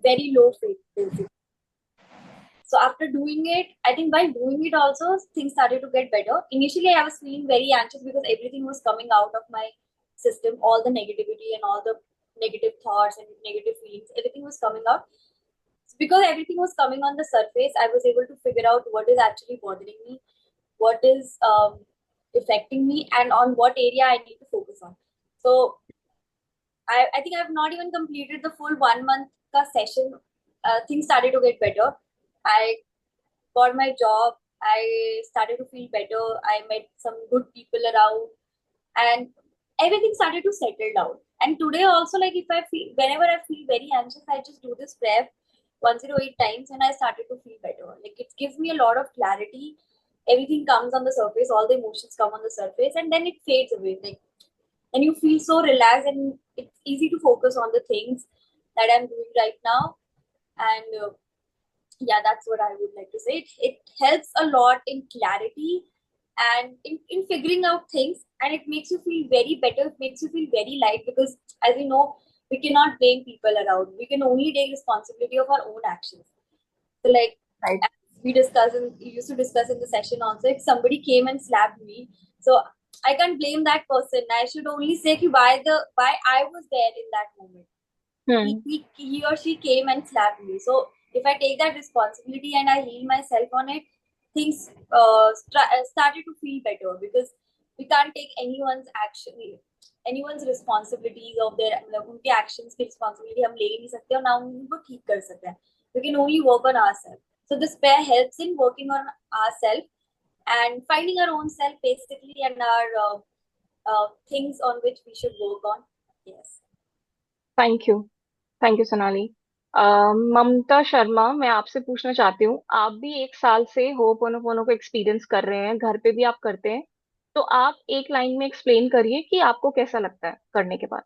very low faith, basically. So after doing it, I think by doing it also, things started to get better. Initially, I was feeling very anxious because everything was coming out of my system, all the negativity and all the negative thoughts and negative feelings, everything was coming out. So because everything was coming on the surface, I was able to figure out what is actually bothering me, what is affecting me, and on what area I need to focus on. So I think I've not even completed the full 1 month ka session. Things started to get better. I got my job. I started to feel better. I met some good people around, and everything started to settle down. And today also, like if I feel, whenever I feel very anxious, I just do this prep 108 times, and I started to feel better. Like it gives me a lot of clarity. Everything comes on the surface. All the emotions come on the surface, and then it fades away. Like, and you feel so relaxed, and it's easy to focus on the things that I'm doing right now. And yeah, that's what I would like to say. It helps a lot in clarity and in figuring out things, and it makes you feel very better. It makes you feel very light because, as you know, we cannot blame people around. We can only take responsibility of our own actions. So, like, Right. as we used to discuss in the session also, if somebody came and slapped me, so I can't blame that person. I should only say ki why I was there in that moment. Hmm. He or she came and slapped me. So if I take that responsibility and I heal myself on it, things started to feel better because we can't take anyone's responsibilities of their मतलब उनके actions की responsibility हम ले ही नहीं सकते और ना उनको ठीक कर सकते हैं. We can only work on ourselves. So this pair helps in working on ourselves and finding our own self basically and our things on which we should work on. Yes. Thank you, thank you Sonali. Mamta Sharma, मैं आपसे पूछना चाहती हूँ, आप भी 1 साल से ho'oponopono को एक्सपीरियंस कर रहे हैं, घर पे भी आप करते हैं, तो आप एक लाइन में एक्सप्लेन करिए कि आपको कैसा लगता है करने के बाद।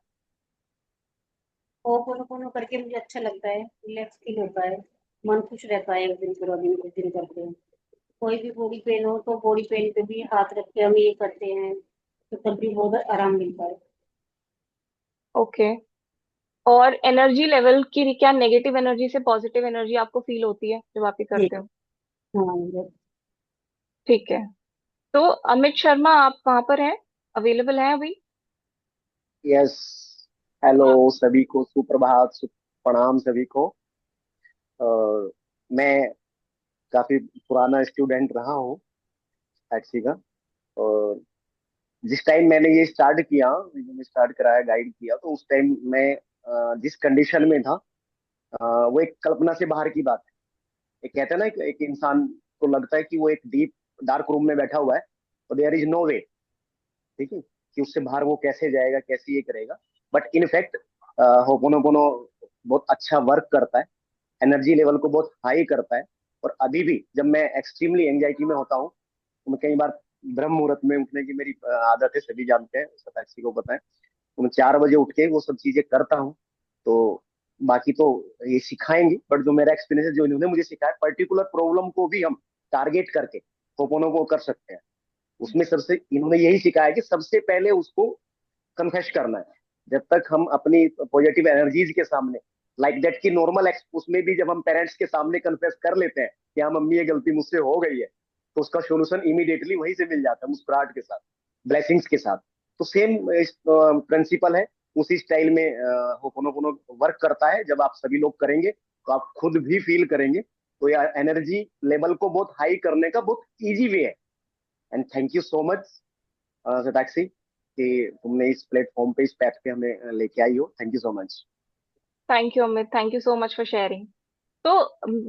होपोनोपोनो करके मुझे अच्छा लगता है, रिलैक्स फील होता है, मन खुश रहता है। एक दिन पूरा दिन कुछ दिन करते हैं, कोई भी बॉडी पेन हो तो बॉडी पेन पे भी हाथ रख के हम ये करते हैं, तो तब भी बहुत आराम मिलता है। ओके। और एनर्जी लेवल की क्या नेगेटिव एनर्जी से पॉजिटिव एनर्जी आपको फील होती है जब आप ये जी करते हो? हाँ। ठीक है। तो अमित शर्मा, आप वहां पर हैं, अवेलेबल हैं अभी? यस। हेलो सभी को, सुप्रभात, प्रणाम सभी को। मैं काफी पुराना स्टूडेंट रहा हूँ टैक्सी का। और जिस टाइम मैंने ये स्टार्ट किया, मैंने स्टार्ट कराया, गाइड किया, तो उस टाइम मैं जिस कंडीशन में था, वो एक कल्पना से बाहर की बात है। एक कहते हैं ना, एक इंसान को लगता है कि वो एक डीप डार्क रूम में बैठा हुआ है और देयर इज नो वे, ठीक है, कि उससे बाहर वो कैसे जाएगा, कैसे ये करेगा। बट इनफैक्ट होपोनोपोनो बहुत अच्छा वर्क करता है, एनर्जी लेवल को बहुत हाई करता है। और अभी भी जब मैं एक्सट्रीमली एंजाइटी में होता हूँ, तो मैं कई बार ब्रह्म मुहूर्त में उठने की मेरी आदत है, सभी जानते हैं, सताक्षी को पता है, तो मैं 4 बजे उठ के वो सब चीजें करता हूँ। तो बाकी तो ये सिखाएंगे, बट जो मेरा एक्सपीरियंस है, जो इन्होंने मुझे सिखाया, पर्टिकुलर प्रॉब्लम को भी हम टारगेट करके होपोनो को कर सकते हैं। उसमें सबसे इन्होंने यही सिखाया कि सबसे पहले उसको कन्फेस करना है। जब तक हम अपनी पॉजिटिव एनर्जीज के सामने, लाइक दैट की नॉर्मल उसमें भी जब हम पेरेंट्स के सामने कन्फेस कर लेते हैं कि हाँ मम्मी ये गलती मुझसे हो गई है, तो उसका सोल्यूशन इमीडिएटली वहीं से मिल जाता है, मुस्कुराहट के साथ, ब्लेसिंग्स के साथ। तो सेम प्रिंसिपल है, उसी स्टाइल में होपोनोपोनो वर्क करता है। जब आप सभी लोग करेंगे तो आप खुद भी फील करेंगे। तो यह एनर्जी लेवल को बहुत हाई करने का बहुत इजी वे है। And thank you so much Satakshi कि तुमने इस प्लेटफॉर्म पे, इस पैथ पे हमें लेके आई हो। Thank you so much. Thank you Amit, thank you so much for sharing. तो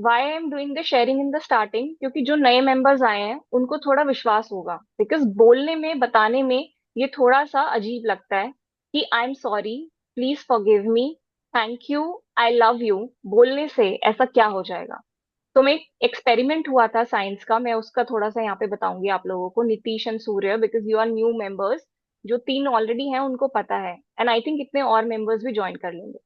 why I am doing the sharing in the starting, क्योंकि जो नए मेंबर्स आए हैं उनको थोड़ा विश्वास होगा, बिकॉज बोलने में, बताने में ये थोड़ा सा अजीब लगता है कि I am sorry, please forgive me, thank you, I love you, बोलने से ऐसा क्या हो जाएगा। तो मैं, एक एक्सपेरिमेंट हुआ था साइंस का, मैं उसका थोड़ा सा यहाँ पे बताऊंगी आप लोगों को, Nitish and Surya, because you are new members. जो 3 ऑलरेडी हैं उनको पता है, एंड आई थिंक इतने और मेंबर्स भी ज्वाइन कर लेंगे।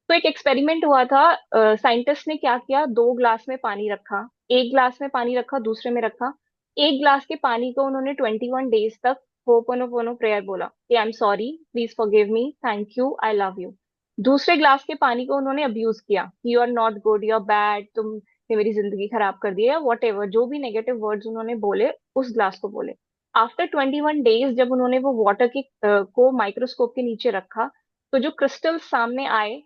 तो एक एक्सपेरिमेंट हुआ था, साइंटिस्ट ने क्या किया, 2 ग्लास में पानी रखा, एक ग्लास में पानी रखा, दूसरे में रखा। एक ग्लास के पानी को उन्होंने 21 डेज तक होपोनोपोनो प्रेयर बोला कि I am sorry, please forgive me, thank you, I love you. दूसरे ग्लास के पानी को उन्होंने अब्यूज किया कि you are not good, you are bad, तुमने मेरी जिंदगी खराब कर दी, या वॉट एवर जो भी नेगेटिव वर्ड्स उन्होंने बोले उस ग्लास को बोले। आफ्टर 21 डेज जब उन्होंने वो वाटर के को माइक्रोस्कोप के नीचे रखा, तो जो क्रिस्टल्स सामने आए,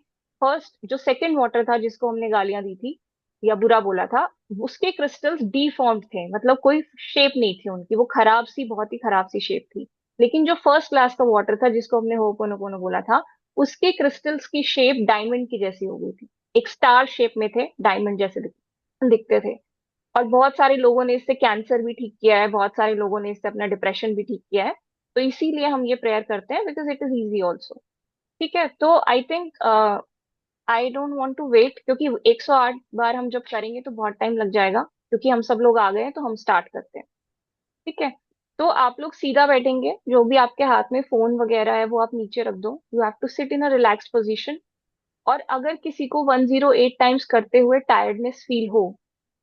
फर्स्ट जो सेकंड वाटर था जिसको हमने गालियां दी थी या बुरा बोला था, उसके क्रिस्टल्स डीफॉर्म्ड थे, मतलब कोई शेप नहीं थी उनकी, वो खराब सी, बहुत ही खराब सी शेप थी। लेकिन जो फर्स्ट क्लास का वाटर था जिसको हमने होपोनोपोनो बोला था, उसके क्रिस्टल्स की शेप डायमंड की जैसी हो गई थी, एक स्टार शेप में थे, डायमंड जैसे दिखते थे। और बहुत सारे लोगों ने इससे कैंसर भी ठीक किया है, बहुत सारे लोगों ने इससे अपना डिप्रेशन भी ठीक किया है। तो इसीलिए हम ये प्रेयर करते हैं, because it is easy also. ठीक है, तो I think I don't want to wait, क्योंकि 108 बार हम जब करेंगे तो बहुत टाइम लग जाएगा, क्योंकि हम सब लोग आ गए हैं, तो हम स्टार्ट करते हैं। ठीक है, तो आप लोग सीधा बैठेंगे, जो भी आपके हाथ में फोन वगैरह है वो आप नीचे रख दो, you have to sit in a relaxed position. और अगर किसी को 108 टाइम्स करते हुए टायर्डनेस फील हो,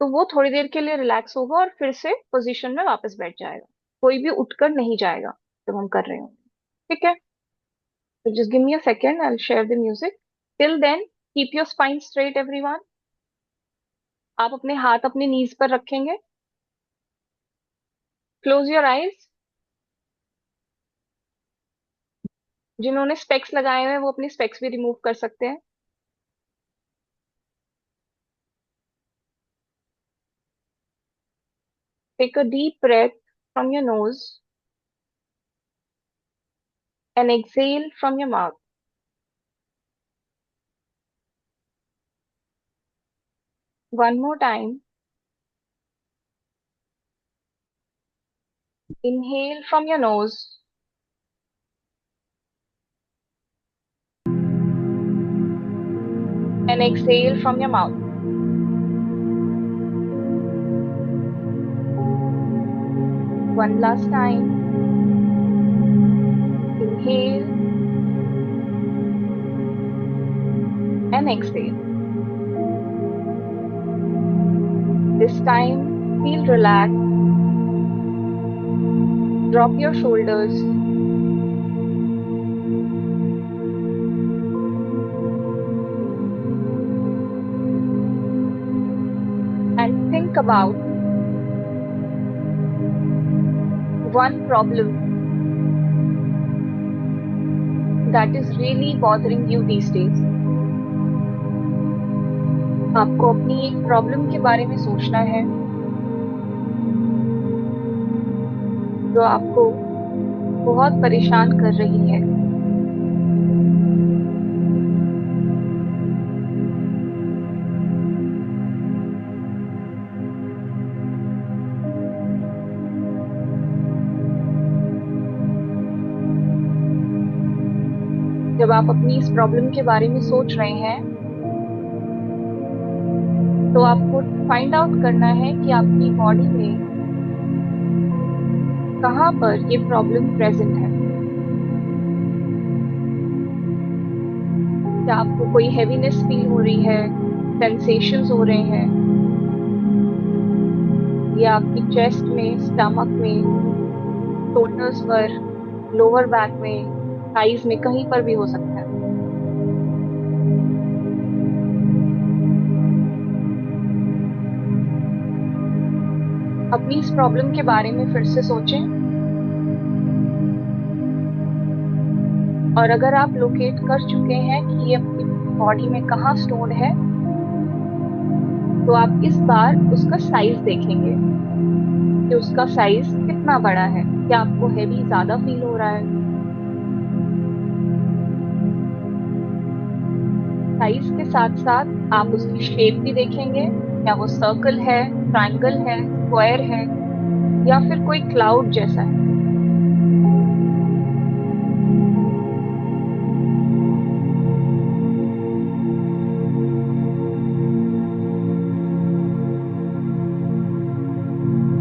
तो वो थोड़ी देर के लिए रिलैक्स होगा और फिर से पोजीशन में वापस बैठ जाएगा, कोई भी उठकर नहीं जाएगा जब हम कर रहे हो। ठीक है, तो just give me a second, I will share the music. Till then keep your spine straight everyone. आप अपने हाथ अपने नीज पर रखेंगे, क्लोज योर आईज। जिन्होंने स्पेक्स लगाए हुए हैं वो अपने स्पेक्स भी रिमूव कर सकते हैं। Take a deep breath from your nose and exhale from your mouth. One more time. Inhale from your nose and exhale from your mouth. One last time. Inhale and exhale. This time, feel relaxed. Drop your shoulders. And think about one problem that is really bothering you these days. आपको अपनी एक problem के बारे में सोचना है जो आपको बहुत परेशान कर रही है। जब आप अपनी इस प्रॉब्लम के बारे में सोच रहे हैं, तो आपको फाइंड आउट करना है कि आपकी बॉडी में कहाँ पर ये प्रॉब्लम प्रेजेंट है। क्या आपको कोई हैवीनेस फील हो रही है, सेंसेशंस हो रहे हैं, या आपकी चेस्ट में, स्टमक में, शोल्डर्स पर, लोअर बैक में, थाइज में, कहीं पर भी हो सकता है। अपनी इस प्रॉब्लम के बारे में फिर से सोचें, और अगर आप लोकेट कर चुके हैं कि ये अपनी बॉडी में कहाँ स्टोर्ड है, तो आप इस बार उसका साइज देखेंगे कि उसका साइज कितना बड़ा है। क्या आपको हैवी ज्यादा फील हो रहा है? साइज के साथ साथ आप उसकी शेप भी देखेंगे, क्या वो सर्कल है, ट्रायंगल है, स्क्वायर है, या फिर कोई क्लाउड जैसा है।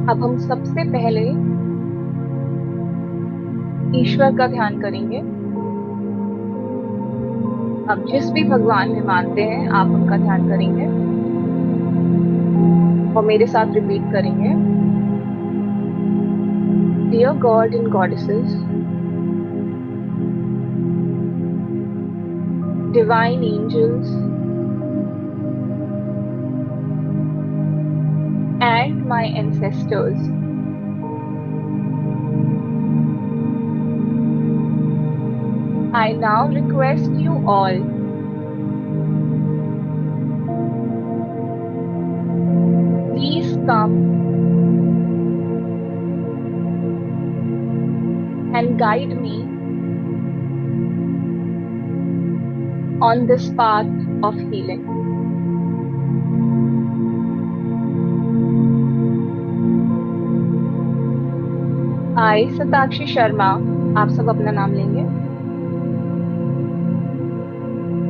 अब हम सबसे पहले ईश्वर का ध्यान करेंगे। अब जिस भी भगवान में मानते हैं आप उनका ध्यान करेंगे और मेरे साथ रिपीट करेंगे। Dear God and goddesses, divine angels, and my ancestors. I now request you all, please come and guide me on this path of healing. I, Satakshi Sharma, आप सब अपना नाम लेंगे,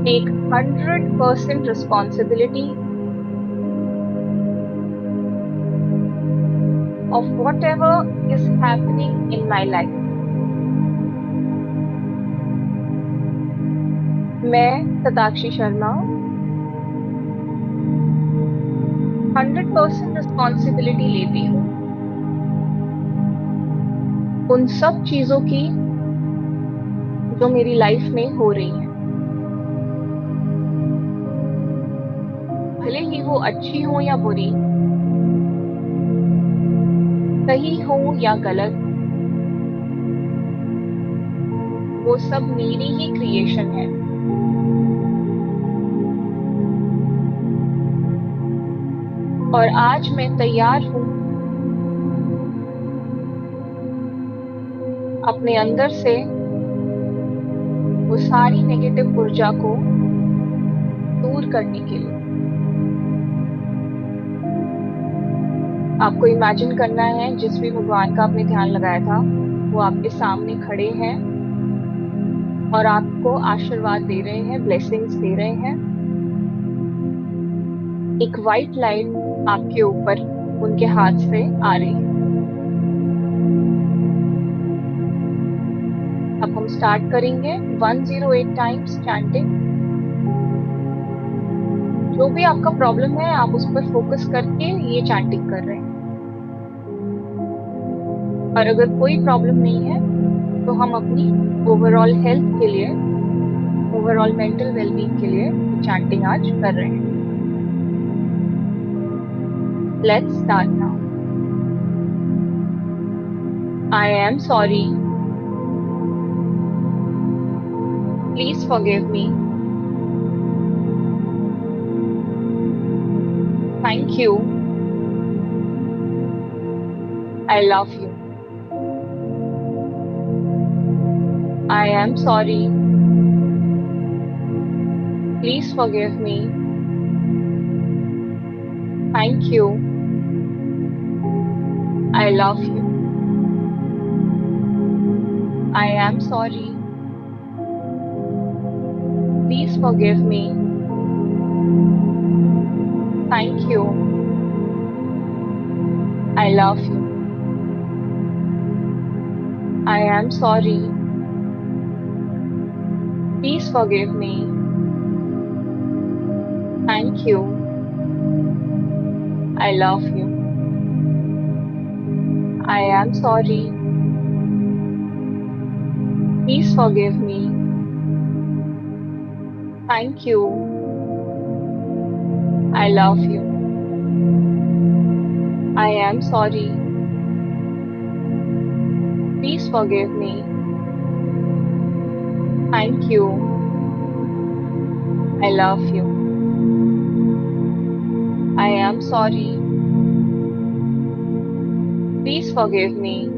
take 100% responsibility of whatever is happening in my life. मैं Satakshi Sharma 100% responsibility लेती हूँ उन सब चीजों की जो मेरी लाइफ में हो रही हैं, भले ही वो अच्छी हो या बुरी, सही हो या गलत, वो सब मेरी ही क्रिएशन है। और आज मैं तैयार हूं अपने अंदर से वो सारी नेगेटिव ऊर्जा को दूर करने के लिए। आपको इमेजिन करना है जिस भी भगवान का आपने ध्यान लगाया था वो आपके सामने खड़े हैं और आपको आशीर्वाद दे रहे हैं, ब्लेसिंग्स दे रहे हैं। एक वाइट लाइट आपके ऊपर उनके हाथ से आ रही है। अब हम स्टार्ट करेंगे 108 टाइम्स चैंटिंग। जो भी आपका प्रॉब्लम है आप उस पर फोकस करके ये चैंटिंग कर रहे हैं। और अगर कोई प्रॉब्लम नहीं है तो हम अपनी ओवरऑल हेल्थ के लिए, ओवरऑल मेंटल वेलबींग के लिए चैंटिंग आज कर रहे हैं। Let's start now. I am sorry. Please forgive me. Thank you. I love you. I am sorry. Please forgive me. Thank you. I love you. I am sorry. Please forgive me. Thank you. I love you. I am sorry. Please forgive me. Thank you. I love you. I am sorry. Please forgive me. Thank you. I love you. I am sorry. Please forgive me. Thank you. I love you. I am sorry. Please forgive me.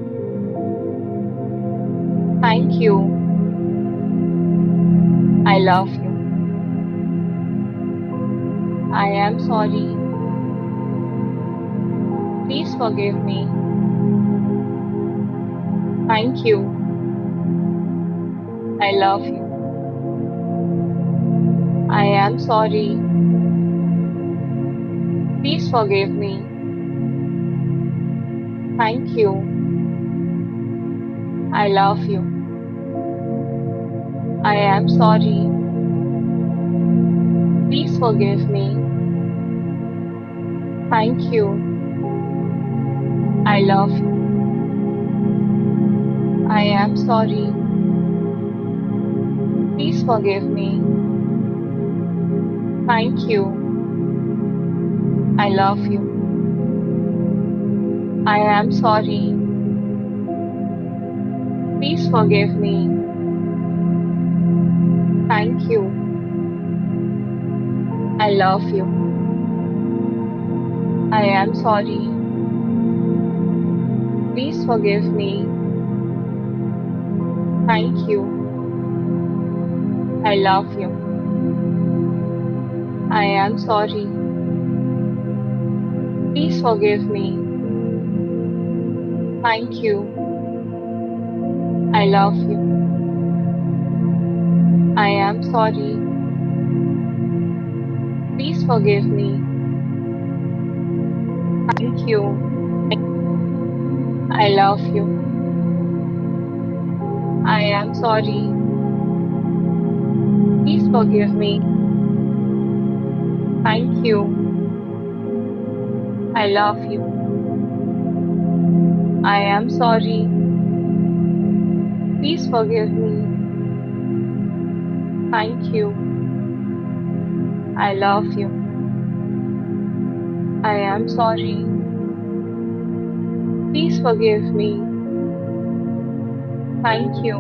Thank you. I love you. I am sorry. Please forgive me. Thank you. I love you. I am sorry. Please forgive me. Thank you. I love you. I am sorry. Please forgive me. Thank you. I love you. I am sorry. Please forgive me. Thank you. I love you. I am sorry. Please forgive me. Thank you. I love you. I am sorry. Please forgive me. Thank you. I love you. I am sorry. Please forgive me. Thank you. I love you. I am sorry. Please forgive me. Thank you. I love you. I am sorry. Please forgive me. Thank you. I love you. I am sorry. Please forgive me. Thank you. I love you. I am sorry. Please forgive me. Thank you.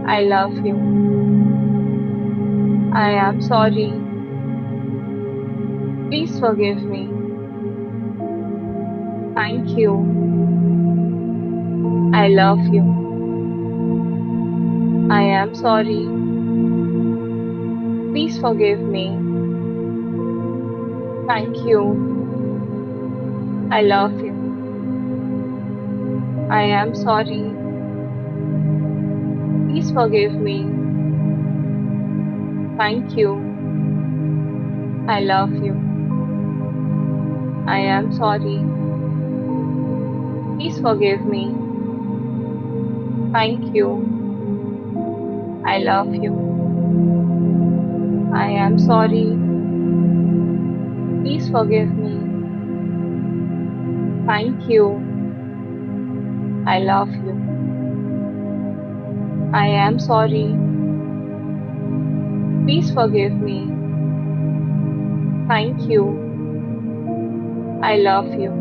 I love you. I am sorry. Please forgive me. Thank you. I love you. I am sorry. Please forgive me. Thank you. I love you. I am sorry. Please forgive me. Thank you. I love you. I am sorry. Please forgive me. Thank you. I love you. I am sorry. Please forgive me. Thank you. I love you. I am sorry. Please forgive me. Thank you. I love you.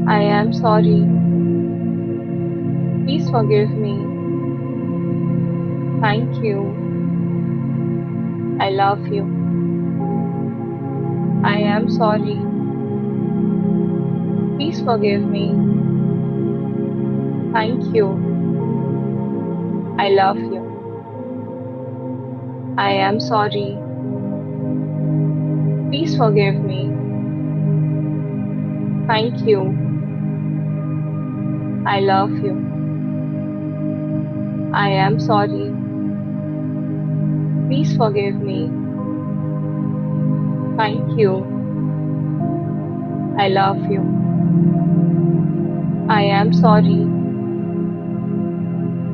I am sorry. Please forgive me. Thank you. I love you. I am sorry. Please forgive me. Thank you. I love you. I am sorry. Please forgive me. Thank you. I love you. I am sorry. Please forgive me. Thank you. I love you. I am sorry.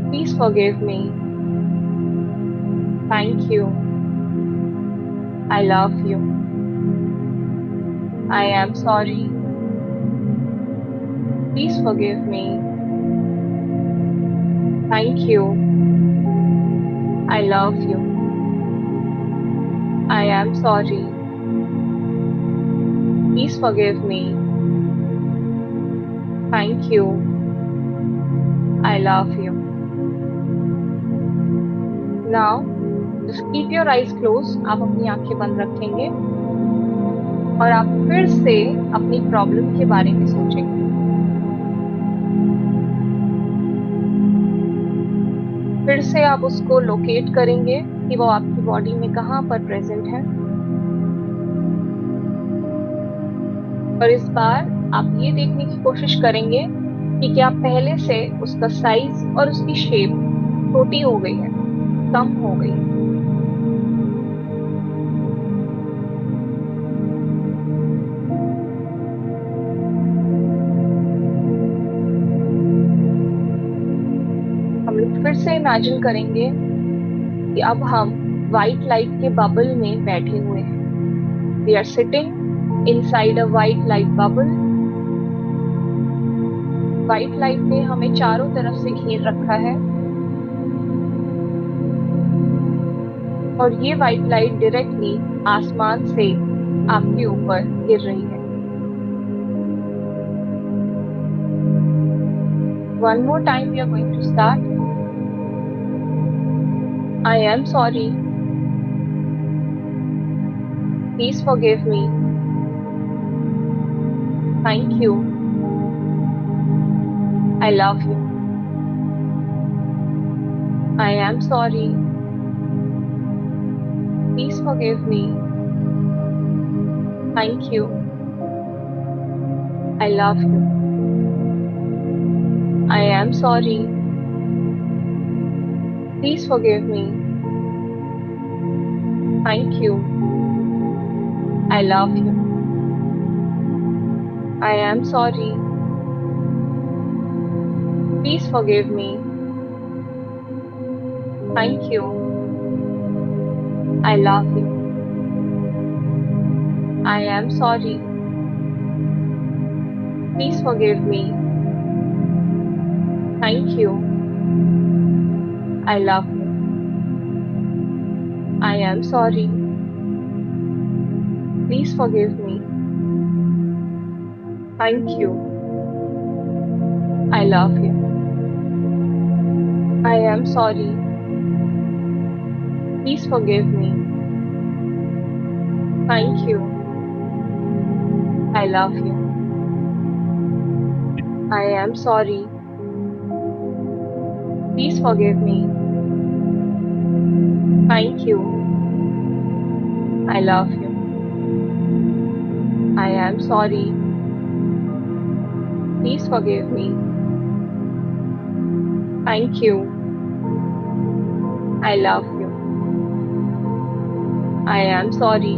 Please forgive me. Thank you. I love you. I am sorry. Please forgive me. Thank you. I love you. I am sorry. Please forgive me. Thank you. I love you. Now, just keep your eyes closed. आप अपनी आंखें बंद रखेंगे और आप फिर से अपनी प्रॉब्लम के बारे में सोचेंगे। फिर से आप उसको लोकेट करेंगे कि वो आपकी बॉडी में कहाँ पर प्रेजेंट है। और इस बार आप ये देखने की कोशिश करेंगे कि क्या पहले से उसका साइज और उसकी शेप छोटी हो गई है, कम हो गई है। हम लोग फिर से इमेजिन करेंगे कि अब हम व्हाइट लाइट के बबल में बैठे हुए हैं। We are sitting inside a white light bubble. White light ने हमें चारों तरफ से घेर रखा है और ये वाइट लाइट डायरेक्टली आसमान से आपके ऊपर गिर रही है। One more time we are going to start. I am sorry. Please forgive me. Thank you. I love you. I am sorry. Please forgive me. Thank you. I love you. I am sorry. Please forgive me. Thank you. I love you. I am sorry. Please forgive me. Thank you. I love you. I am sorry. Please forgive me. Thank you. I love you. I am sorry. Please forgive me. Thank you. I love you. I am sorry. Please forgive me. Thank you. I love you. I am sorry. Please forgive me. Thank you. I love you. I am sorry. Please forgive me. Thank you. I love you. I am sorry. Please forgive me. Thank you. I love you. I am sorry.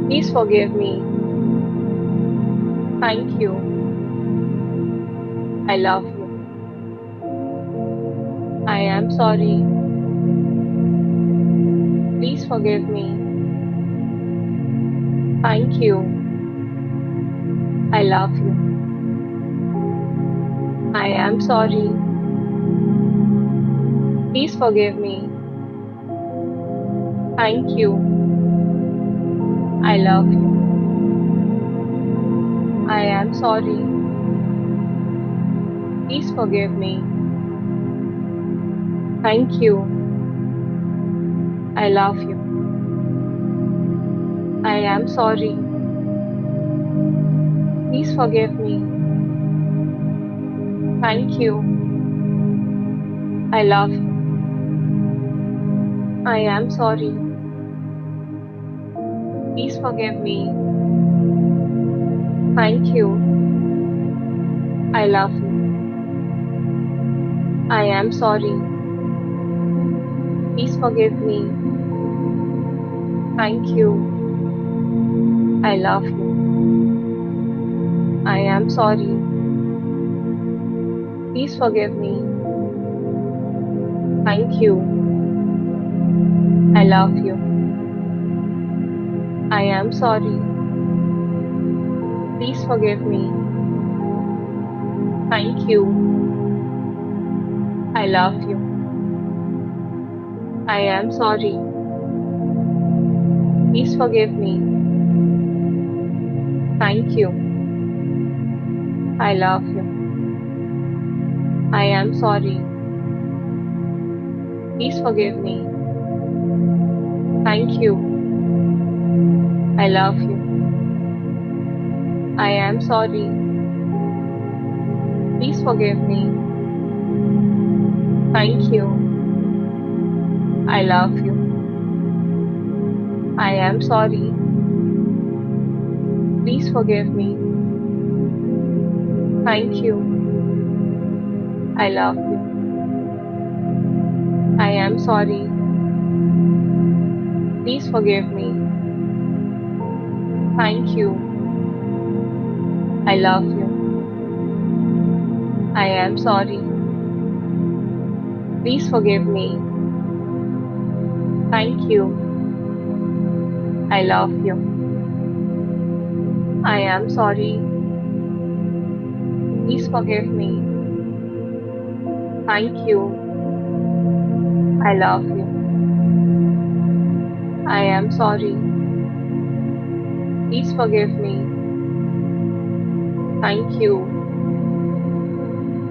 Please forgive me. Thank you. I love you. I am sorry. Please forgive me. Thank you. I love you. I am sorry. Please forgive me. Thank you. I love you. I am sorry. Please forgive me. Thank you. I love you. I am sorry. Please forgive me. Thank you. I love you. I am sorry. Please forgive me. Thank you. I love you. I am sorry. Please forgive me. Thank you. I love you. I am sorry. Please forgive me. Thank you. I love you. I am sorry. Please forgive me. Thank you. I love you. I am sorry. Please forgive me. Thank you. I love you. I am sorry. Please forgive me. Thank you. I love you. I am sorry. Please forgive me. Thank you. I love you. I am sorry. Please forgive me. Thank you. I love you. I am sorry. Please forgive me. Thank you. I love you. I am sorry. Please forgive me. Thank you. I love you. I am sorry. Please forgive me. Thank you. I love you. I am sorry. Please forgive me. Thank you. I love you. I am sorry. Please forgive me. I am sorry. Please forgive me. Thank you. I love you. I am sorry. Please forgive me. Thank you. I love you. I am sorry. Please forgive me. Thank you.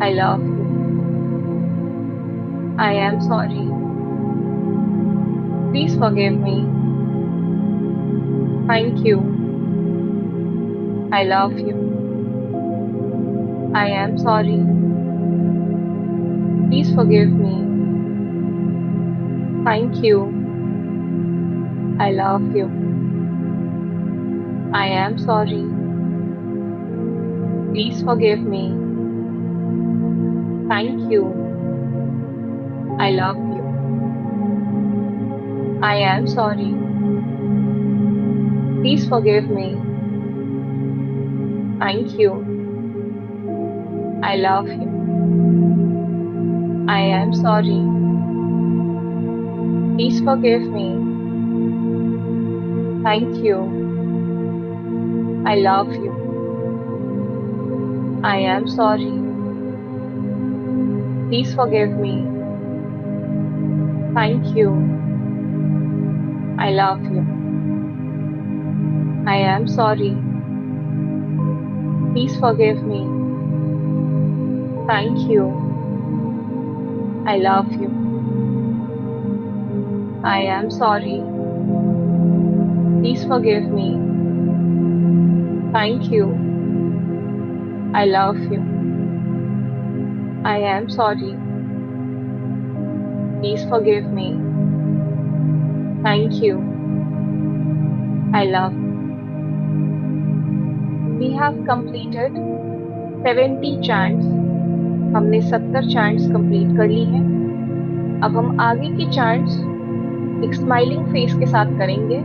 I love you. I am sorry. Please forgive me. Thank you. I love you. I am sorry. Please forgive me. Thank you. I love you. I am sorry. Please forgive me. Thank you. I love you. I am sorry. Please forgive me. Thank you. I love you. I am sorry. Please forgive me. Thank you. I love you. I am sorry. Please forgive me. Thank you. I love you. I am sorry. Please forgive me. Thank you. I love you. I am sorry. Please forgive me. Thank you. I love you. I am sorry. Please forgive me. Thank you. I love you. We have completed 70 chants. हमने 70 chants complete कर ली हैं। अब हम आगे की chants एक smiling face के साथ करेंगे।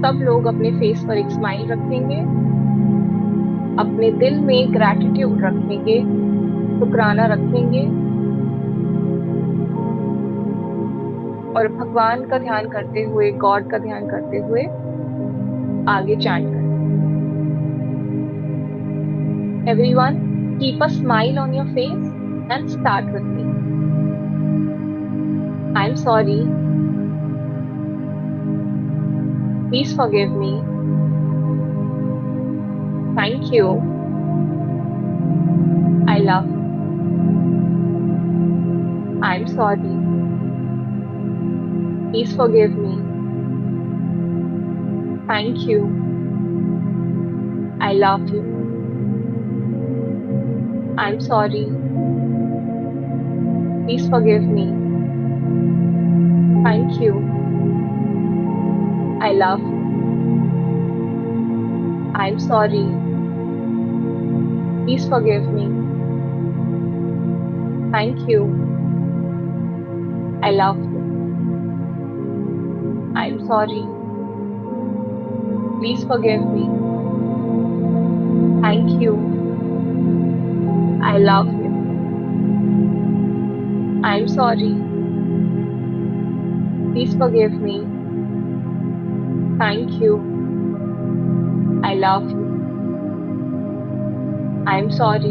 सब लोग अपने फेस पर एक स्माइल रखेंगे, अपने दिल में ग्रैटिट्यूड रखेंगे, शुक्राना रखेंगे और भगवान का ध्यान करते हुए, गॉड का ध्यान करते हुए आगे चैंट करें। Everyone, keep a smile on your face and start with me. I'm sorry. Please forgive me. Thank you. I love you. I'm sorry. Please forgive me. Thank you. I love you. I'm sorry. Please forgive me. Thank you. I love you. I'm sorry. Please forgive me. Thank you. I love you. I'm sorry. Please forgive me. Thank you. I love you. I'm sorry. Please forgive me. Thank you. I love you. I'm sorry.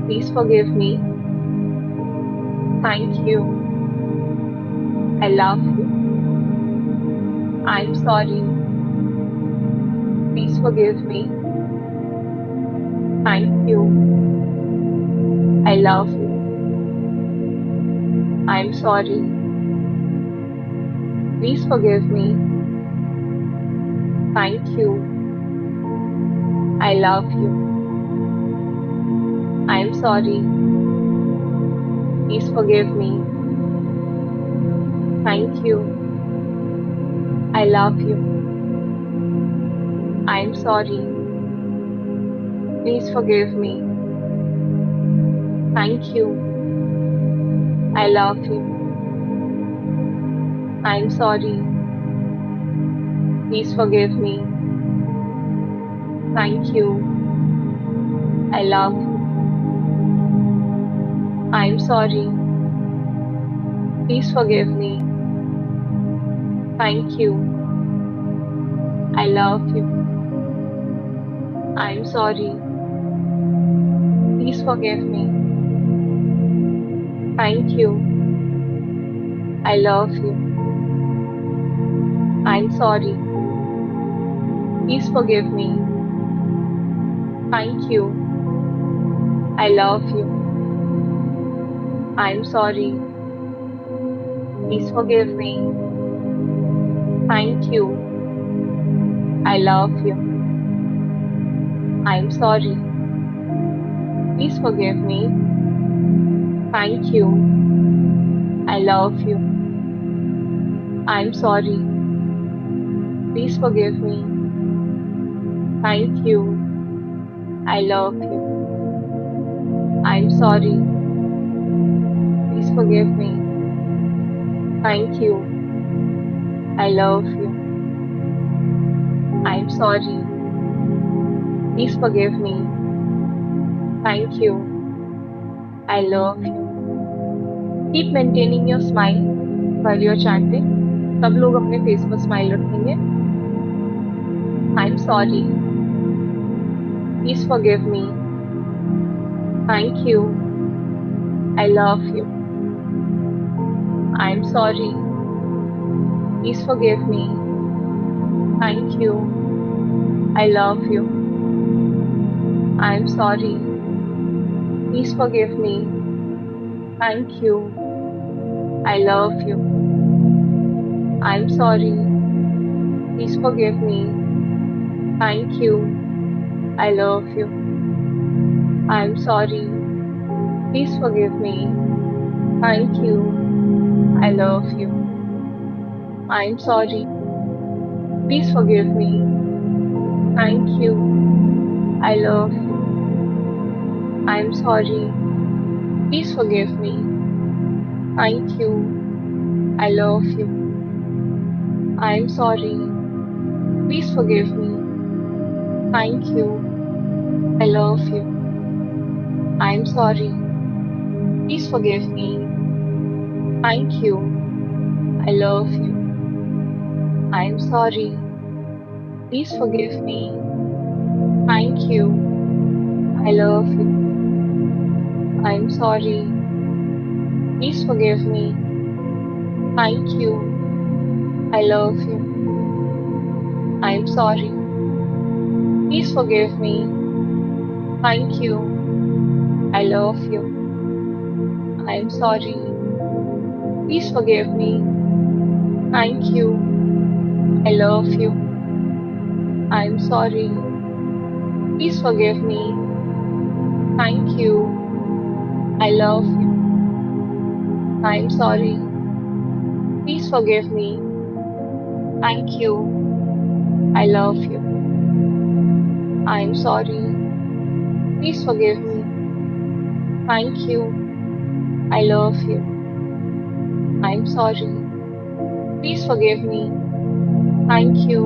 Please forgive me. Thank you. I love you. I'm sorry. Please forgive me. Thank you. I love you. I'm sorry. Please forgive me. Thank you. I love you. I'm sorry. Please forgive me. Thank you. I love you. I'm sorry. Please forgive me. Thank you. I love you. I'm sorry. Please forgive me. Thank you. I love you. I'm sorry. Please forgive me. Thank you. I love you. I'm sorry. Please forgive me. Thank you. I love you. I'm sorry. Please forgive me. Thank you. I love you. I'm sorry. Please forgive me. Thank you. I love you. I'm sorry. Please forgive me. Thank you. I love you. I'm sorry. Please forgive me. Thank you. I love you. I'm sorry. Please forgive me. Thank you. I love you. I'm sorry. Please forgive me. Thank you. I love you. Keep maintaining your smile while you're chanting. सब लोग अपने face पर smile रखेंगे. I'm sorry. Please forgive me. Thank you. I love you. I'm sorry. Please forgive me. Thank you. I love you. I'm sorry. Please forgive me. Thank you. I love you. I'm sorry. Please forgive me. Thank you. I love you. I'm sorry. Please forgive me. Thank you. I love you. I'm sorry. Please forgive me. Thank you. I love you. I'm sorry. Please forgive me. Thank you. I love you. I'm sorry. Please forgive me. Thank you. I love you. I'm sorry. Please forgive me. Thank you. I love you. I'm sorry. Please forgive me. Thank you. I love you. I'm sorry. Please forgive me. Thank you. I love you. I'm sorry. Please forgive me. Thank you. I love you. I'm sorry. Please forgive me. Thank you. I love you. I'm sorry. Please forgive me. Thank you. I love you. I'm sorry. Please forgive me. Thank you. I love you. I'm sorry. Please forgive me. Thank you. I love you. I'm sorry. Please forgive me. Thank you.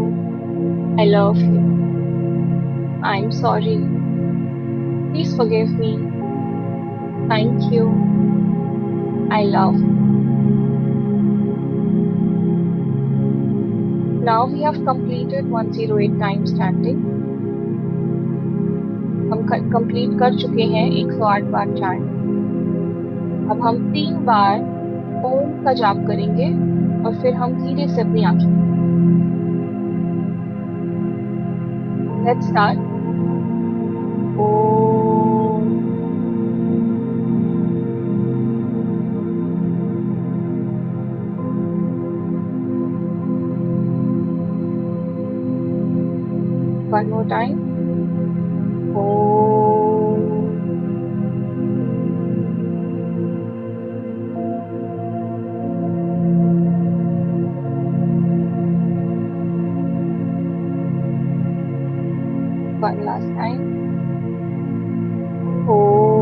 I love you. I'm sorry. Please forgive me. Thank you. I love you. Now we have completed 108 times chanting. हम complete कर चुके हैं 108 बार chant. अब हम 3 बार ओम का जाप करेंगे और फिर हम धीरे से अपनी आंखें. Let's start. Om. One more time. Om. One last time. Om.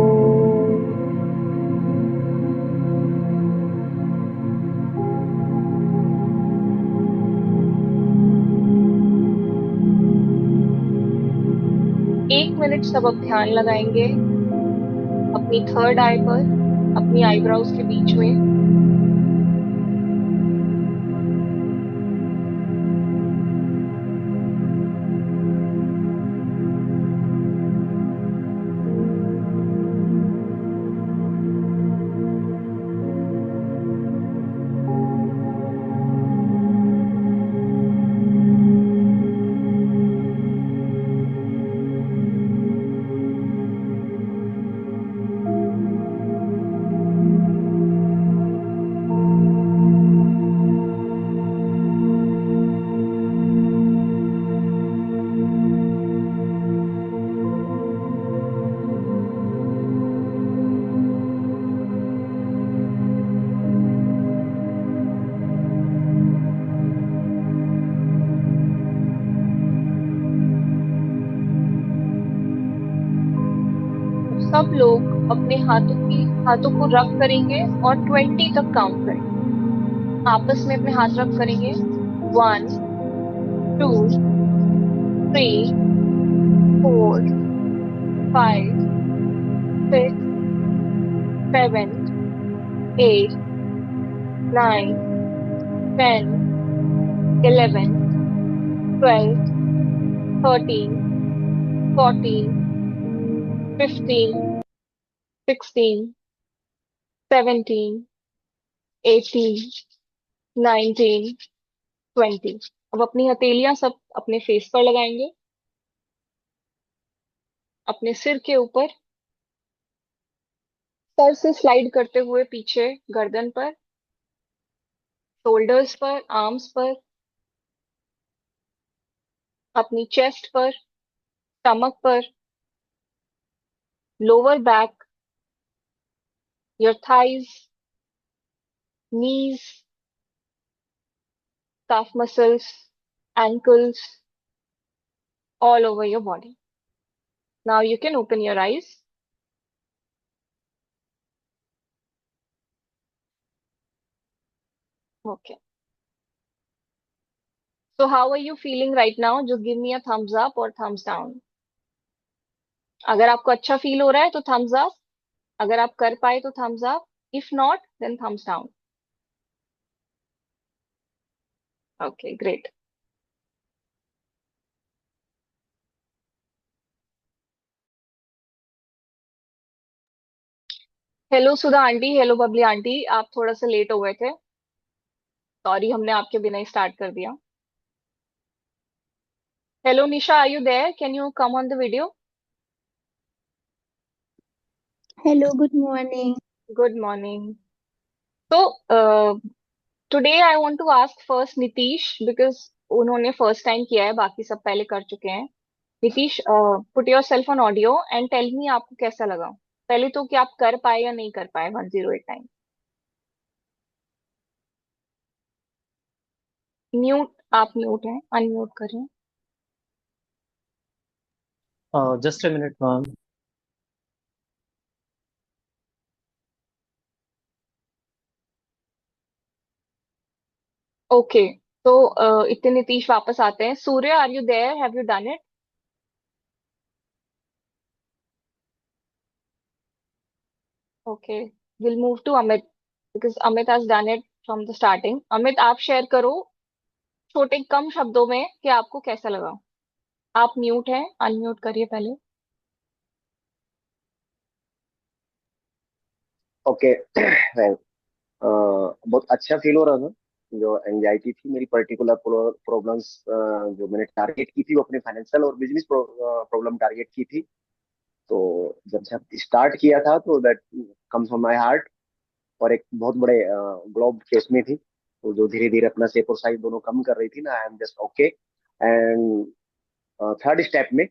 एक मिनट सब अब ध्यान लगाएंगे अपनी थर्ड आई पर, अपनी आईब्रोज के बीच में. सब लोग अपने हाथों को रब करेंगे और 20 तक काउंट करेंगे। आपस में अपने हाथ रब करेंगे। 1 2 3 4 5 6 7 8 9 10 11 12 13 14 15 16 17 18 19 20। अब अपनी हथेलियां सब अपने फेस पर लगाएंगे, अपने सिर के ऊपर, सर से स्लाइड करते हुए पीछे गर्दन पर, शोल्डर्स पर, आर्म्स पर, अपनी चेस्ट पर, स्टमक पर, lower back, your thighs, knees, calf muscles, ankles, all over your body. Now you can open your eyes. Okay. So how are you feeling right now? Just give me a thumbs up or thumbs down. अगर आपको अच्छा feel हो रहा है तो thumbs up. अगर आप कर पाए तो thumbs up. If not, then thumbs down. Okay, great. Hello Sudha aunty, hello Babli aunty, आप थोड़ा सा लेट हो गए थे। सॉरी, हमने आपके बिना ही स्टार्ट कर दिया। Hello Nisha, are you there? Can you come on the video? Hello, good morning. Good morning. तो today I want to ask first Nitish, because उन्होंने फर्स्ट टाइम किया है, बाकी सब पहले कर चुके हैं। Nitish, put yourself on audio and tell me आपको कैसा लगा। पहले तो कि आप कर पाए या नहीं कर पाए 108 टाइम। म्यूट, आप म्यूट हैं, अनम्यूट करें। Just a minute, ma'am. Okay, तो इतने नीतीश वापस आते हैं। Surya, are you there? Have you done it? Okay, will move to Amit, because Amit has done it from the starting. Amit, आप शेयर करो छोटे कम शब्दों में कि आपको कैसा लगा। आप म्यूट हैं, अनम्यूट करिए पहले। ओके। बहुत अच्छा फील हो रहा था। जो एंजाइटी थी मेरी, पर्टिकुलर प्रॉब्लम्स जो मैंने टारगेट की थी, वो अपने फाइनेंशियल और बिजनेस प्रॉब्लम टारगेट की थी। तो जब जब स्टार्ट किया था तो that comes from my heart, और एक बहुत बड़े ग्लोब केस में थी। तो जो धीरे धीरे अपना सेप और साइज दोनों कम कर रही थी ना, I am just okay. And third step में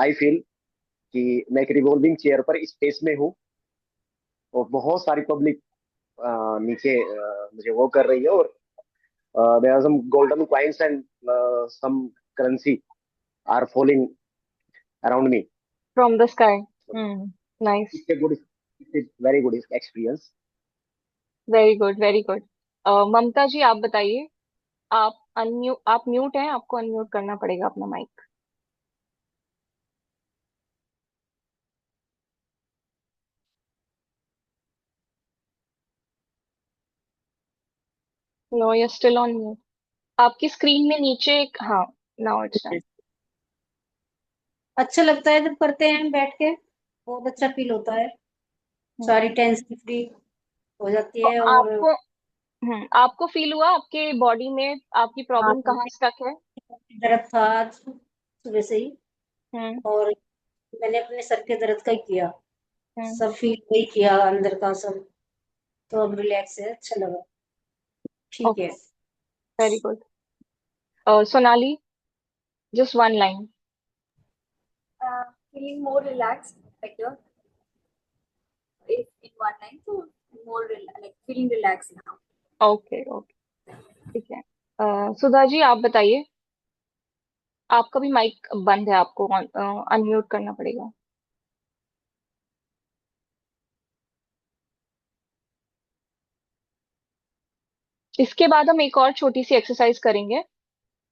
आई फील कि मैं एक रिवॉल्विंग चेयर पर स्पेस में हूँ, और बहुत सारी पब्लिक नीचे मुझे वो कर रही है, और there are some golden coins and some currency are falling around me. From the sky. Nice. It's a good, it's very good experience. Very good, very good. Mamta ji, आप बताइए। आप म्यूट हैं, आपको अनम्यूट करना पड़ेगा अपना mic. No, you still on mute. आपकी screen में नीचे एक, हाँ, नाउ इट्स डन। अच्छा लगता है जब करते हैं बैठ के, बहुत अच्छा फील होता है। सारी टेंशन फ्री हो जाती तो है। और आपको फील हुआ आपके बॉडी में आपकी हाँ, प्रॉब्लम कहाँ स्टक है? दर्द था आज सुबह से ही। हम्म। और मैंने अपने सर के दर्द का ही किया, हम्म। सब फील वही किया अंदर का सब। तो अब रिलैक्स है, अच्छा लगा, ठीक है। Okay, very good. Sonali, just one line. Feeling more relaxed, better. If in one line, so more like feeling relaxed now. Okay, okay, ठीक है। सुधा जी, आप बताइए। आपका भी माइक बंद है, आपको अनम्यूट करना पड़ेगा। इसके बाद हम एक और छोटी सी एक्सरसाइज करेंगे।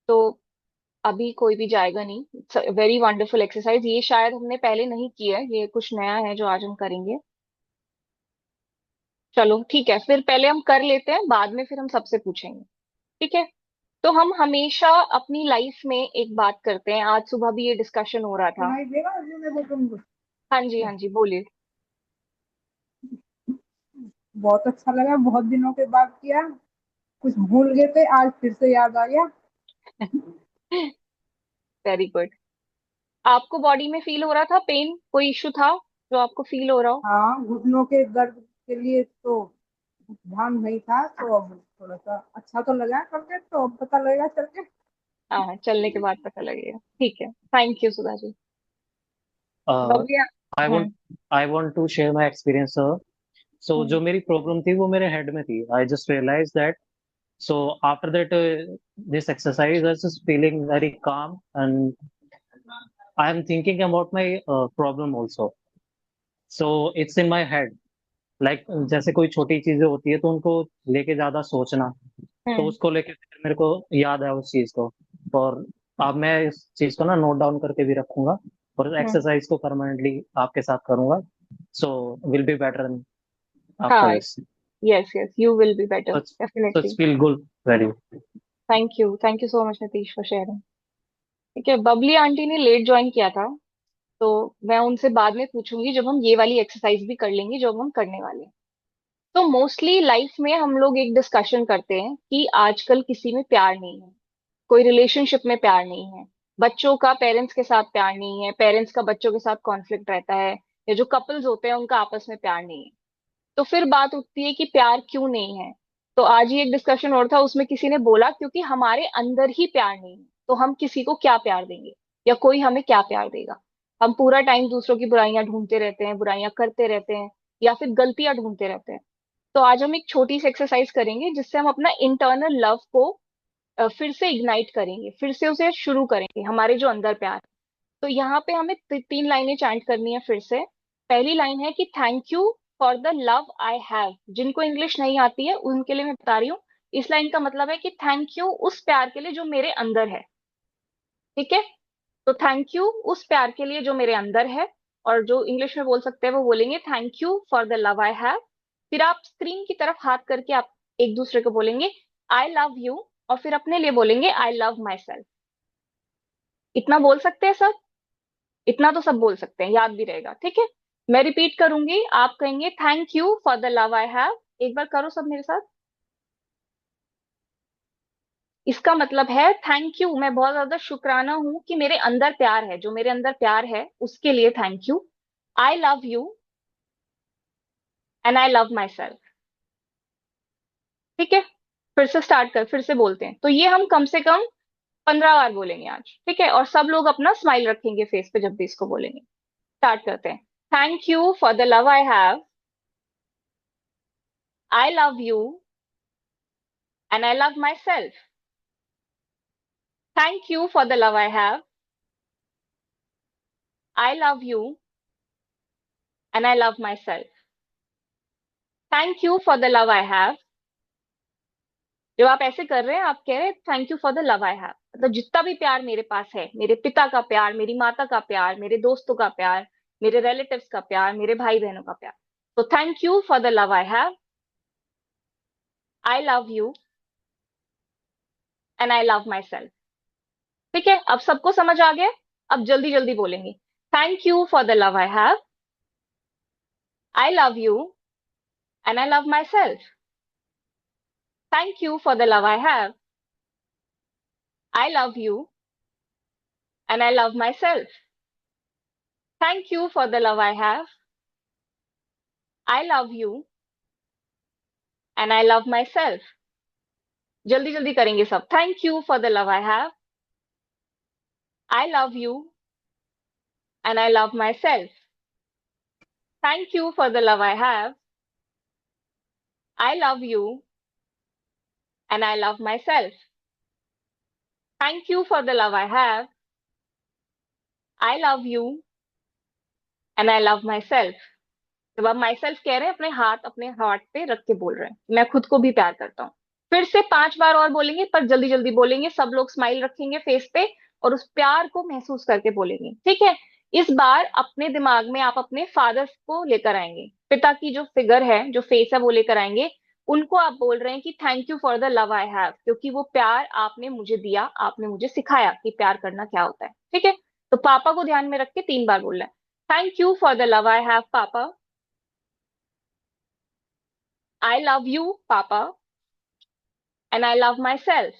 तो अभी कोई भी जाएगा नहीं। वेरी वंडरफुल एक्सरसाइज, ये शायद हमने पहले नहीं की है, ये कुछ नया है जो आज हम करेंगे। चलो ठीक है, फिर पहले हम कर लेते हैं, बाद में फिर हम सबसे पूछेंगे। ठीक है। तो हम हमेशा अपनी लाइफ में एक बात करते हैं, आज सुबह भी ये डिस्कशन हो रहा था। सुनाई देगा जो मैं बोल रहा हूँ? हाँ जी, हाँ जी, बोलिए। बहुत अच्छा लगा, बहुत दिनों के बाद किया। कुछ भूल गए थे, आज फिर से याद आ गया। Very good. आपको बॉडी में फील हो रहा था पेन, कोई इश्यू था जो आपको फील हो रहा हो? हाँ, घुटनों के दर्द के लिए तो ध्यान नहीं था, तो अब थोड़ा सा अच्छा तो लगा करके, तो अब पता लगेगा चल के। हाँ, चलने के बाद पता लगेगा। ठीक है, thank you Sudha ji. uh, बबलिया। I want hmm. I want to share my experience, sir. So hmm. जो मेरी प्रॉब्लम थी वो मेरे हेड में थी. I just realized that. So after that, this exercise, I was just feeling very calm, and I am thinking about my problem also. So it's in my head. Like जैसे कोई छोटी चीजें होती है तो उनको लेके ज्यादा सोचना, तो हम्म। उसको लेके फिर मेरे को याद है उस चीज को. और अब मैं इस चीज को ना नोट डाउन करके भी रखूंगा, और हम्म। एक्सरसाइज को परमानेंटली आपके साथ करूंगा. So will be better after हाँ। This. Yes yes, you will be better so it's definitely. Feel good very. Thank you so much Nitish for sharing. ठीक है, बबली आंटी ने लेट ज्वाइन किया था, तो मैं उनसे बाद में पूछूंगी जब हम ये वाली एक्सरसाइज भी कर लेंगे जो अब हम करने वाले हैं। तो मोस्टली लाइफ में हम लोग एक डिस्कशन करते हैं कि आजकल किसी में प्यार नहीं है, कोई रिलेशनशिप में प्यार नहीं है, बच्चों का पेरेंट्स के साथ प्यार नहीं है, पेरेंट्स का बच्चों के साथ कॉन्फ्लिक्ट रहता है, या जो कपल्स होते हैं उनका आपस में प्यार नहीं है। तो फिर बात उठती है कि प्यार क्यों नहीं है। तो आज ही एक डिस्कशन और था, उसमें किसी ने बोला क्योंकि हमारे अंदर ही प्यार नहीं है, तो हम किसी को क्या प्यार देंगे, या कोई हमें क्या प्यार देगा। हम पूरा टाइम दूसरों की बुराइयां ढूंढते रहते हैं, बुराइयां करते रहते हैं, या फिर गलतियां ढूंढते रहते हैं। तो आज हम एक छोटी सी एक्सरसाइज करेंगे जिससे हम अपना इंटरनल लव को फिर से इग्नाइट करेंगे, फिर से उसे शुरू करेंगे, हमारे जो अंदर प्यार है। तो यहाँ पे हमें तीन लाइनें चैंट करनी है फिर से। पहली लाइन है कि thank you for the love I have. जिनको इंग्लिश नहीं आती है उनके लिए मैं बता रही हूँ, इस लाइन का मतलब है कि थैंक यू उस प्यार के लिए जो मेरे अंदर है। ठीक है। तो थैंक यू उस प्यार के लिए जो मेरे अंदर है। और जो इंग्लिश में बोल सकते हैं वो बोलेंगे thank you for the love I have. फिर आप स्क्रीन की तरफ हाथ करके आप एक दूसरे को बोलेंगे आई लव यू, और फिर अपने लिए बोलेंगे आई लव माई सेल्फ। इतना बोल सकते हैं सब? इतना तो सब बोल सकते हैं, याद भी रहेगा। ठीक है। मैं रिपीट करूंगी, आप कहेंगे thank you for the love I have. एक बार करो सब मेरे साथ। इसका मतलब है थैंक यू, मैं बहुत ज्यादा शुक्राना हूं कि मेरे अंदर प्यार है, जो मेरे अंदर प्यार है उसके लिए thank you. I love you and I love myself. ठीक है। फिर से बोलते हैं, तो ये हम कम से कम 15 बार बोलेंगे आज। ठीक है। और सब लोग अपना स्माइल रखेंगे फेस पे जब भी इसको बोलेंगे। स्टार्ट करते हैं। Thank you for the love I have. I love you and I love my self. Thank you for the love I have. I love you and I love my self. Thank you for the love I have. जब आप ऐसे कर रहे हैं, आप कह रहे हैं thank you for the love I have, मतलब जितना भी प्यार मेरे पास है, मेरे पिता का प्यार, मेरी माता का प्यार, मेरे दोस्तों का प्यार, मेरे रिलेटिव्स का प्यार, मेरे भाई बहनों का प्यार। तो thank you for the love I have. I love you and I love myself. ठीक है। अब सबको समझ आ गया? अब जल्दी जल्दी बोलेंगे। Thank you for the love I have. I love you and I love my self. Thank you for the love I have. I love you and I love my self. Thank you for the love I have. I love you and I love my self. जल्दी जल्दी करेंगे सब। Thank you for the love I have. I love you and I love my self. Thank you for the love I have. I love you and I love my self. Thank you for the love I have. I love you and I love my self. जब आप my self कह रहे हैं, अपने हाथ अपने heart पे रख के बोल रहे हैं, मैं खुद को भी प्यार करता हूँ। फिर से 5 बार और बोलेंगे, पर जल्दी जल्दी बोलेंगे, सब लोग स्माइल रखेंगे फेस पे और उस प्यार को महसूस करके बोलेंगे, ठीक है। इस बार अपने दिमाग में आप अपने फादर को लेकर आएंगे, पिता की जो फिगर है, जो फेस है, वो लेकर आएंगे। उनको आप बोल रहे हैं कि thank you for the love I have, क्योंकि वो प्यार आपने मुझे दिया, आपने मुझे सिखाया कि प्यार करना क्या होता है, ठीक है। तो पापा को ध्यान में रख के 3 बार बोलना है, thank you for the love I have पापा, आई लव यू पापा, and I love myself.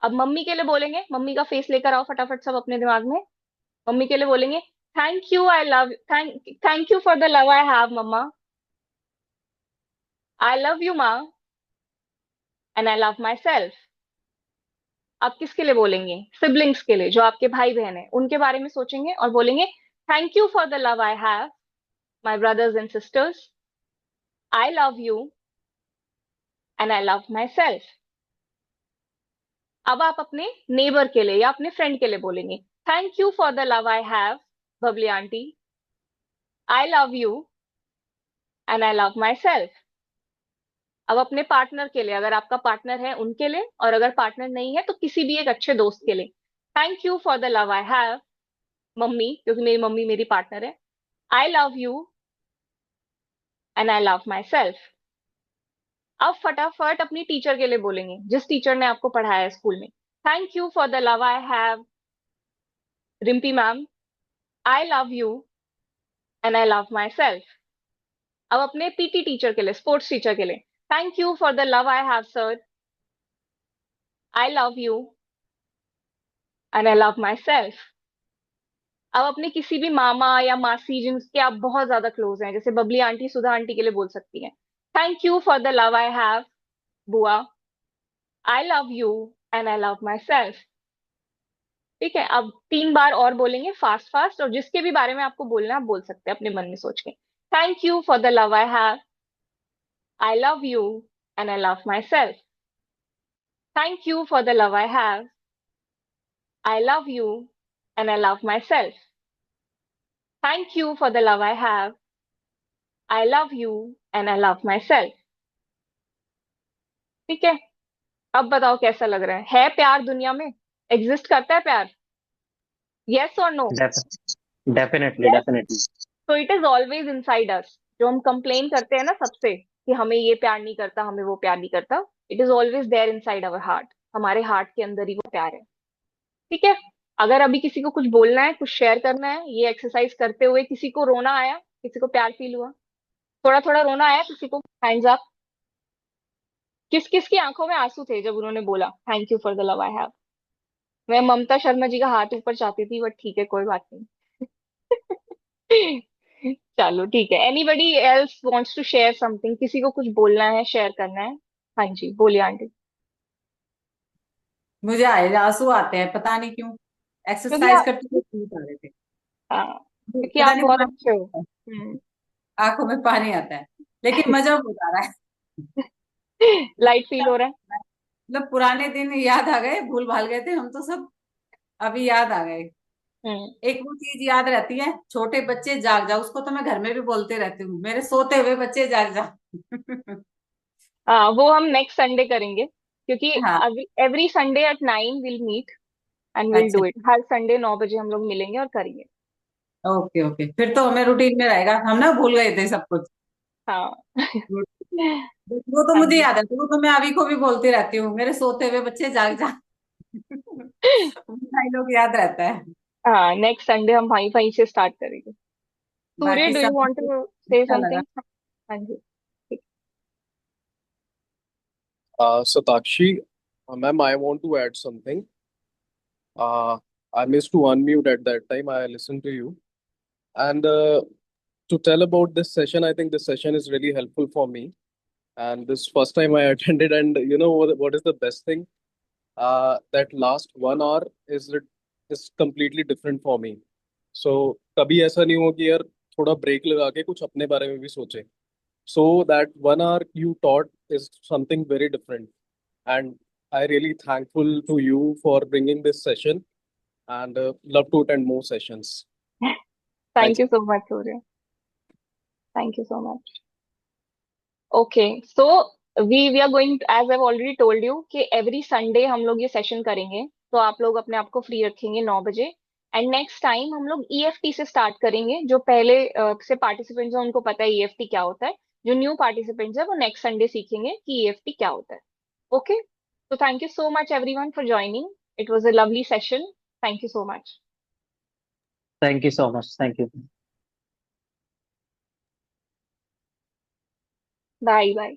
अब मम्मी के लिए बोलेंगे, मम्मी का फेस लेकर आओ फटाफट सब अपने दिमाग में। मम्मी के लिए बोलेंगे, thank you I love thank you for the love I have mamma, I love you माँ, and I love myself. अब किसके लिए बोलेंगे? सिबलिंग्स के लिए, जो आपके भाई बहन है, उनके बारे में सोचेंगे और बोलेंगे, thank you for the love I have my brothers and sisters, I love you and I love myself. अब आप अपने नेबर के लिए या अपने फ्रेंड के लिए बोलेंगे, thank you for the love I have Babli aunty, I love you and I love myself. अब अपने पार्टनर के लिए, अगर आपका पार्टनर है उनके लिए, और अगर पार्टनर नहीं है तो किसी भी एक अच्छे दोस्त के लिए, thank you for the love I have mummy, क्योंकि मेरी मम्मी मेरी पार्टनर है, आई love you and I love myself. अब फटाफट अपनी टीचर के लिए बोलेंगे, जिस टीचर ने आपको पढ़ाया है स्कूल में, thank you for the love I have Rimpy ma'am, I love you and I love myself. अब अपने पीटी टीचर के लिए, स्पोर्ट्स टीचर के लिए, thank you for the love I have sir, I love you and I love myself. अब अपने किसी भी मामा या मासी जिनके आप बहुत ज्यादा क्लोज हैं, जैसे बबली आंटी, सुधा आंटी के लिए बोल सकती हैं, thank you for the love I have बुआ, I love you and I love myself. ठीक है, अब 3 बार और बोलेंगे फास्ट फास्ट, और जिसके भी बारे में आपको बोलना है आप बोल सकते हैं अपने मन में सोच के, thank you for the love I have, I love you and I love my self, thank you for the love I have, I love you and I love my self, thank you for the love I have, I love you and I love myself. ठीक है, अब बताओ कैसा लग रहा है प्यार दुनिया में? एग्जिस्ट करता है प्यार? यस और नो? Definitely yes. डेफिनेटली। तो it is always inside us. जो हम कंप्लेन करते हैं ना सबसे कि हमें ये प्यार नहीं करता, हमें वो प्यार नहीं करता, it is always there inside our heart. हमारे हार्ट के अंदर ही वो प्यार है। ठीक है, अगर अभी किसी को कुछ बोलना है, कुछ शेयर करना है, ये एक्सरसाइज करते हुए किसी को रोना आया, किसी को प्यार फील हुआ, थोड़ा थोड़ा रोना आया किसी को, हैंड्स अप। किस किस की आंखों में आंसू थे जब उन्होंने बोला thank you for the love I have? मैं ममता शर्मा जी का हाथ ऊपर चाहती थी, बट ठीक है, कोई बात नहीं। चलो ठीक है, anybody else wants to share something? किसी को कुछ बोलना है, शेयर करना है? हाँ जी, बोलिए आंटी। मुझे आए आंसू आते हैं, पता नहीं क्यों। क्योंकि एक्सरसाइज आप, करते हुए भूत आ रहे थे। हाँ, क्योंकि पता आप नहीं बहुत पानी, अच्छे हो। आंखों में पानी आता है, लेकिन मजा बहुत आ रहा है। लाइट फील हो रहा है। मतलब पुराने दिन याद आ गए, भूल भाल गए थे हम तो सब, अभी याद आ गए। हम्म। एक वो चीज याद रहती है, छोटे बच्चे जाग जाओ, उसको तो मैं घर में भी बोलते रहती हूँ, मेरे सोते हुए बच्चे जाग जाओ। हाँ, वो हम नेक्स्ट संडे करेंगे, क्योंकि हाँ। Every Sunday at 9 will meet and will अच्छा। Do it. हर संडे 9 बजे हम लोग मिलेंगे और करेंगे। ओके ओके, फिर तो हमें रूटीन में रहेगा, हम ना भूल गए थे सब कुछ। हाँ। वो तो हाँ मुझे जी। याद है, वो तो मैं अभी को भी बोलती रहती हूँ, मेरे सोते हुए बच्चे जाग जा। डायलॉग याद रहता है। हाँ, नेक्स्ट संडे हम वहीं वहीं से स्टार्ट करेंगे। सूर्य, बाकी डू यू सब वांट टू से अच्छा लगा। समथिंग? हाँ जी, ठीक। Satakshi, ma'am, I want to add something. Uh, I missed to unmute at that time. I listened to you. And to tell about this session, I think this session is really helpful for me. And this first time I attended, and you know what is the best thing? That last 1 hour is completely different for me. So कभी ऐसा नहीं हो कि यार थोड़ा break लगा के कुछ अपने बारे में भी सोचे. So that 1 hour you taught is something very different. And I really thankful to you for bringing this session and love to attend more sessions. Thank Thanks. You so much Surya, thank you so much. Okay, so we are going, as I already told you, कि every Sunday हम लोग ये session करेंगे। तो आप लोग अपने आप को फ्री रखेंगे 9 बजे। एंड नेक्स्ट टाइम हम लोग ईएफटी से स्टार्ट करेंगे। जो पहले से पार्टिसिपेंट्स हैं उनको पता है ईएफटी क्या होता है। जो न्यू पार्टिसिपेंट्स है वो नेक्स्ट संडे सीखेंगे कि ईएफटी क्या होता है। ओके, तो thank you so much everyone for joining. It was a lovely session. Thank you so much. Thank you so much. Thank you. Bye bye.